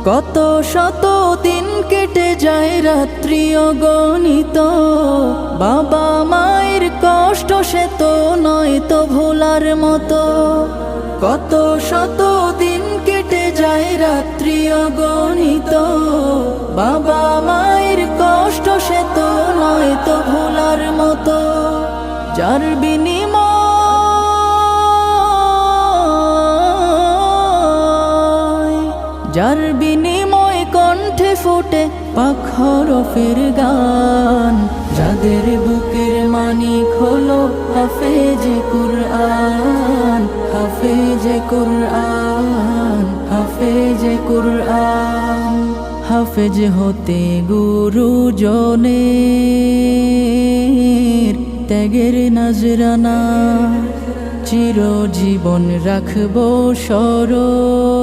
কত শত দিন কেটে যায় রাত্রি অগণিত, বাবা মায়ের কষ্ট সে তো নয় তো ভোলার মতো। কত শত দিন কেটে যায় রাত্রি অগণিত, বাবা মায়ের কষ্ট সে তো নয় তো ভোলার মতো। যার বিনিময় কণ্ঠে ফোটে পাক হরফের গান, যাদের বুকের মানিক হলো হাফেজে কুরআন, হাফেজে কুরআন, হাফেজে কুরআন। হাফেজ হতে গুরুজনের ত্যাগের নজরানা চিরজীবন রাখবো স্মরণ।